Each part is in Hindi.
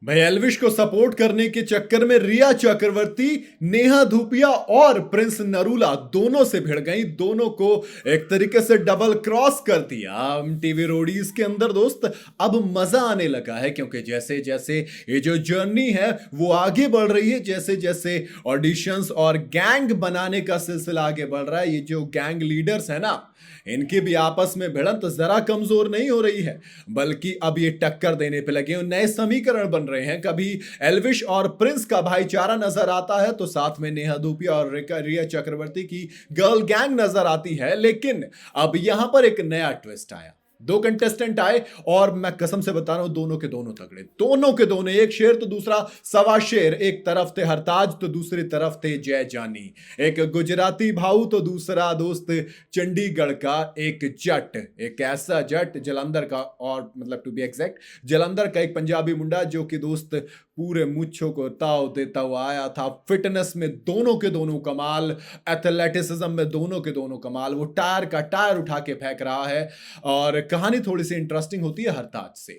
भाई एल्विश को सपोर्ट करने के चक्कर में रिया चक्रवर्ती, नेहा धूपिया और प्रिंस नरूला दोनों से भिड़ गई। दोनों को एक तरीके से डबल क्रॉस कर दिया टीवी रोडीज के अंदर। दोस्त अब मजा आने लगा है, क्योंकि जैसे जैसे ये जो जर्नी है वो आगे बढ़ रही है, जैसे जैसे ऑडिशंस और गैंग बनाने का सिलसिला आगे बढ़ रहा है, ये जो गैंग लीडर्स है ना, इनकी भी आपस में भिड़ंत जरा कमजोर नहीं हो रही है, बल्कि अब ये टक्कर देने पे लगे। नए समीकरण बन रहे हैं। कभी एल्विश और प्रिंस का भाईचारा नजर आता है, तो साथ में नेहा धूपिया और रिया चक्रवर्ती की गर्ल गैंग नजर आती है। लेकिन अब यहां पर एक नया ट्विस्ट आया। दो कंटेस्टेंट आए और मैं कसम से बता रहा हूं, दोनों के दोनों तगड़े, दोनों के दोनों, एक शेर तो दूसरा सवा शेर। एक तरफ थे हरताज तो दूसरी तरफ थे जय जानी। एक गुजराती भाऊ तो दूसरा दोस्त चंडीगढ़ का एक जट, एक ऐसा जट जलंधर का, और मतलब टू बी एग्जैक्ट जलंधर का एक पंजाबी मुंडा जो कि दोस्त पूरे मुच्छों को ताव देता हुआ आया था। फिटनेस में दोनों के दोनों कमाल, एथलेटिसिज्म में दोनों के दोनों कमाल। वो टायर का टायर उठा के फेंक रहा है। और कहानी थोड़ी सी इंटरेस्टिंग होती है हरताज से।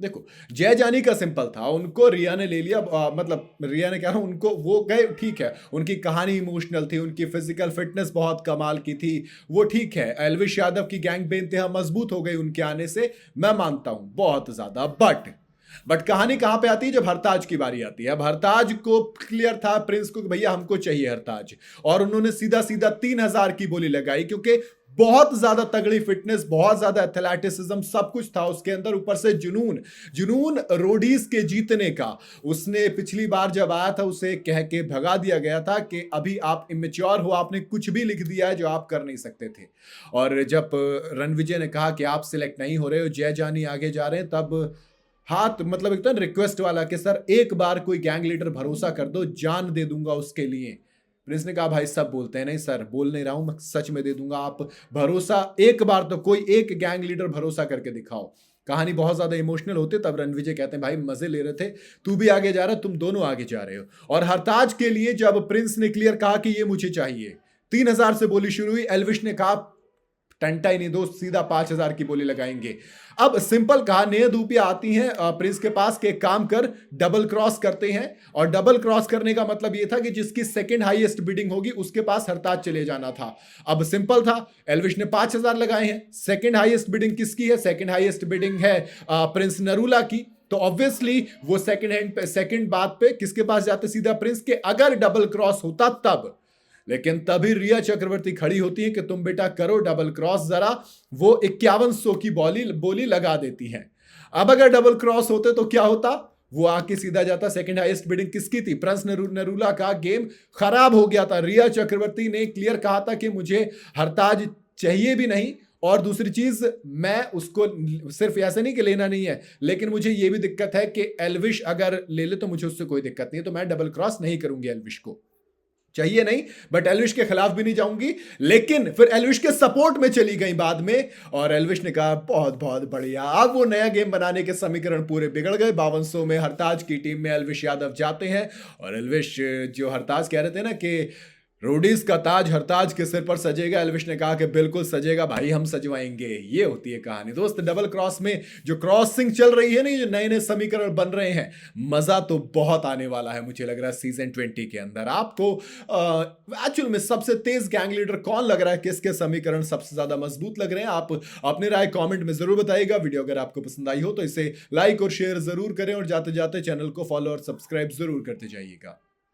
देखो, जय जानी का सिंपल था, उनको रिया ने ले लिया, मतलब रिया ने कह रहा हूं उनको, वो गए, ठीक है, उनकी कहानी इमोशनल थी, उनकी फिजिकल फिटनेस बहुत कमाल की थी, वो ठीक है। एल्विश यादव की गैंग बेइंतहा मजबूत हो गई उनके आने से, मैं मानता हूं बहुत ज्यादा। बट कहानी कहां पे आती है? जब हरताज की बारी आती है। अब हरताज को क्लियर था प्रिंस को कि भैया हमको चाहिए हरताज, और उन्होंने सीधा सीधा 3,000 की बोली लगाई, क्योंकि बहुत ज्यादा तगड़ी फिटनेस, बहुत ज्यादा एथलेटिसिज्म, सब कुछ था उसके अंदर। ऊपर से जुनून, जुनून रोडीज के जीतने का। उसने पिछली बार जब आया था उसे कह के भगा दिया गया था कि अभी आप इमेच्योर हो, आपने कुछ भी लिख दिया है जो आप कर नहीं सकते थे। और जब रणविजय ने कहा कि आप सिलेक्ट नहीं हो रहे हो, जय जानी आगे जा रहे हैं, तब हाथ मतलब एक तो रिक्वेस्ट वाला कि सर एक बार कोई गैंग लीडर भरोसा कर दो, जान दे दूंगा उसके लिए। प्रिंस ने कहा भाई सब बोलते हैं, नहीं सर बोल नहीं रहा हूं मैं, सच में दे दूंगा, आप भरोसा एक बार तो कोई एक गैंग लीडर भरोसा करके दिखाओ। कहानी बहुत ज्यादा इमोशनल होती है। तब रणविजय कहते हैं भाई मजे ले रहे थे, तू भी आगे जा रहा है, तुम दोनों आगे जा रहे हो। और हरताज के लिए जब प्रिंस ने क्लियर कहा कि ये मुझे चाहिए, 3,000 से बोली शुरू हुई। एल्विश ने कहा टंटा ही नहीं दोस्त, सीधा 5,000 की बोली लगाएंगे। अब सिंपल कहा, नेहा धूपिया आती हैं प्रिंस के पास के काम कर, डबल क्रॉस करते हैं। और डबल क्रॉस करने का मतलब यह था कि जिसकी सेकंड हाईएस्ट बिडिंग होगी उसके पास हरताज चले जाना था। अब सिंपल था, एल्विश ने 5,000 लगाए हैं। सेकंड हाईएस्ट बिडिंग किसकी है? सेकंड हाईएस्ट बिडिंग है प्रिंस नरूला की। तो ऑब्वियसली वो सेकंड बात पे किसके पास जाते? सीधा प्रिंस के। अगर डबल क्रॉस होता तब, लेकिन तभी रिया चक्रवर्ती खड़ी होती है कि तुम बेटा करो डबल क्रॉस जरा। वो 5100 की बोली लगा देती है। अब अगर डबल क्रॉस होते तो क्या होता? वो आके सीधा जाता। सेकंड हाईएस्ट बिडिंग किसकी थी? प्रिंस नरूला का। गेम खराब हो गया था। रिया चक्रवर्ती ने क्लियर कहा था कि मुझे हरताज चाहिए भी नहीं, और दूसरी चीज मैं उसको सिर्फ ऐसे नहीं कि लेना नहीं है, लेकिन मुझे यह भी दिक्कत है कि एल्विश अगर ले ले तो मुझे उससे कोई दिक्कत नहीं है, तो मैं डबल क्रॉस नहीं करूंगी। एल्विश को चाहिए नहीं, बट एल्विश के खिलाफ भी नहीं जाऊंगी। लेकिन फिर एल्विश के सपोर्ट में चली गई बाद में, और एल्विश ने कहा बहुत बहुत बढ़िया। अब वो नया गेम बनाने के समीकरण पूरे बिगड़ गए। 5200 में हरताज की टीम में एल्विश यादव जाते हैं, और एल्विश जो हरताज कह रहे थे ना कि रोडीज का ताज हरताज के सिर पर सजेगा, एल्विश ने कहा कि बिल्कुल सजेगा भाई, हम सजवाएंगे। ये होती है कहानी दोस्त। डबल क्रॉस में जो क्रॉसिंग चल रही है ना, जो नए नए समीकरण बन रहे हैं, मजा तो बहुत आने वाला है मुझे लग रहा है सीजन 20 के अंदर। आपको एक्चुअल में सबसे तेज गैंग लीडर कौन लग रहा है? किसके समीकरण सबसे ज्यादा मजबूत लग रहे हैं? आप अपनी राय कॉमेंट में जरूर बताइएगा। वीडियो अगर आपको पसंद आई हो तो इसे लाइक और शेयर जरूर करें, और जाते जाते चैनल को फॉलो और सब्सक्राइब जरूर करते जाइएगा।